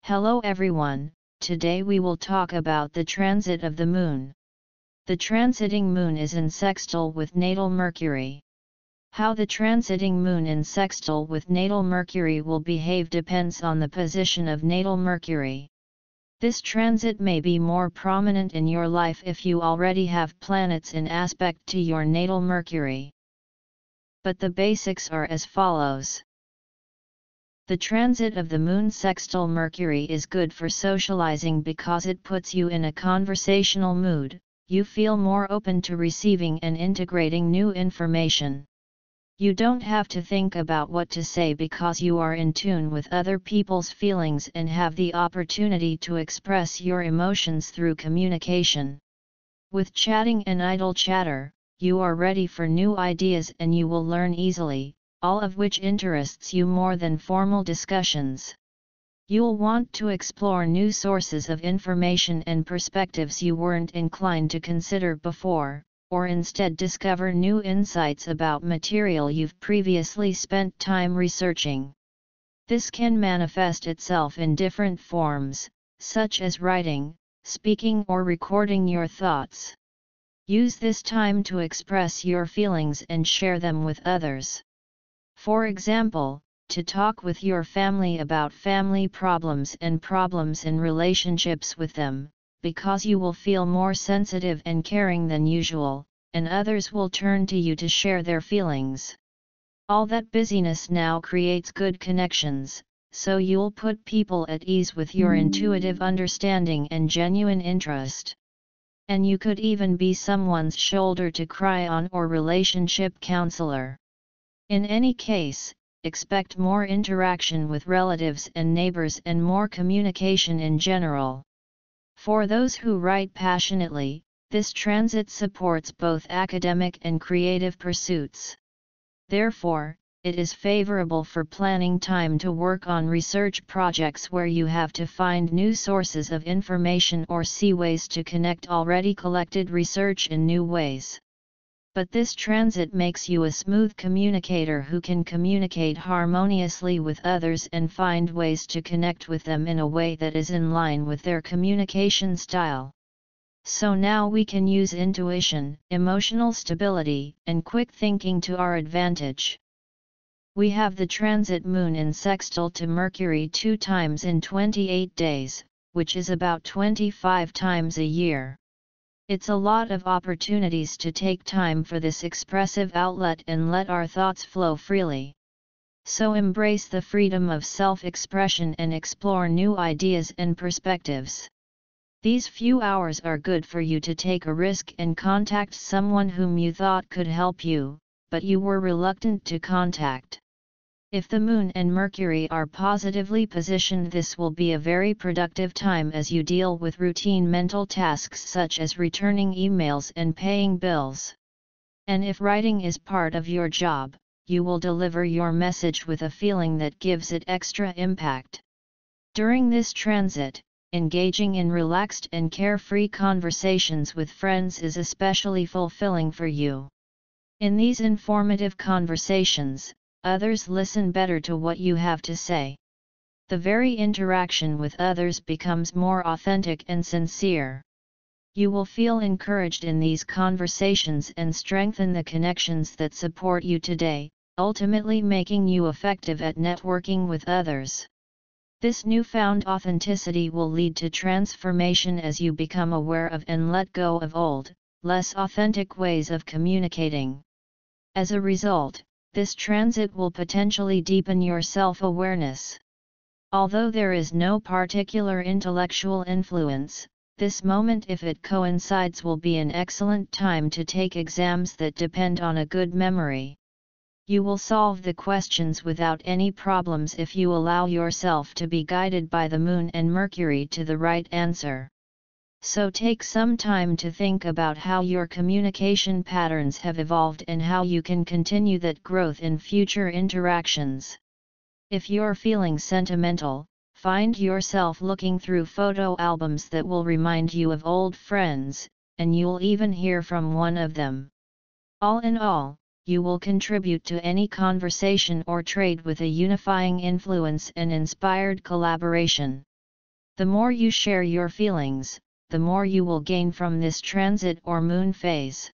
Hello everyone, today we will talk about the transit of the moon. The transiting moon is in sextile with natal Mercury. How the transiting moon in sextile with natal Mercury will behave depends on the position of natal Mercury. This transit may be more prominent in your life if you already have planets in aspect to your natal Mercury. But the basics are as follows. The transit of the moon sextile Mercury is good for socializing because it puts you in a conversational mood. You feel more open to receiving and integrating new information. You don't have to think about what to say because you are in tune with other people's feelings and have the opportunity to express your emotions through communication. With chatting and idle chatter, you are ready for new ideas and you will learn easily, all of which interests you more than formal discussions. You'll want to explore new sources of information and perspectives you weren't inclined to consider before, or instead discover new insights about material you've previously spent time researching. This can manifest itself in different forms, such as writing, speaking or recording your thoughts. Use this time to express your feelings and share them with others. For example, to talk with your family about family problems and problems in relationships with them, because you will feel more sensitive and caring than usual, and others will turn to you to share their feelings. All that busyness now creates good connections, so you'll put people at ease with your intuitive understanding and genuine interest. And you could even be someone's shoulder to cry on or relationship counselor. In any case, expect more interaction with relatives and neighbors and more communication in general. For those who write passionately, this transit supports both academic and creative pursuits. Therefore, it is favorable for planning time to work on research projects where you have to find new sources of information or see ways to connect already collected research in new ways. But this transit makes you a smooth communicator who can communicate harmoniously with others and find ways to connect with them in a way that is in line with their communication style. So now we can use intuition, emotional stability, and quick thinking to our advantage. We have the transit moon in sextile to Mercury 2 times in 28 days, which is about 25 times a year. It's a lot of opportunities to take time for this expressive outlet and let our thoughts flow freely. So embrace the freedom of self-expression and explore new ideas and perspectives. These few hours are good for you to take a risk and contact someone whom you thought could help you, but you were reluctant to contact. If the Moon and Mercury are positively positioned, this will be a very productive time as you deal with routine mental tasks such as returning emails and paying bills. And if writing is part of your job, you will deliver your message with a feeling that gives it extra impact. During this transit, engaging in relaxed and carefree conversations with friends is especially fulfilling for you. In these informative conversations, others listen better to what you have to say. The very interaction with others becomes more authentic and sincere. You will feel encouraged in these conversations and strengthen the connections that support you today, ultimately making you effective at networking with others. This newfound authenticity will lead to transformation as you become aware of and let go of old, less authentic ways of communicating. As a result, this transit will potentially deepen your self-awareness. Although there is no particular intellectual influence, this moment, if it coincides, will be an excellent time to take exams that depend on a good memory. You will solve the questions without any problems if you allow yourself to be guided by the Moon and Mercury to the right answer. So take some time to think about how your communication patterns have evolved and how you can continue that growth in future interactions. If you're feeling sentimental, find yourself looking through photo albums that will remind you of old friends, and you'll even hear from one of them. All in all, you will contribute to any conversation or trade with a unifying influence and inspired collaboration. The more you share your feelings, the more you will gain from this transit or moon phase.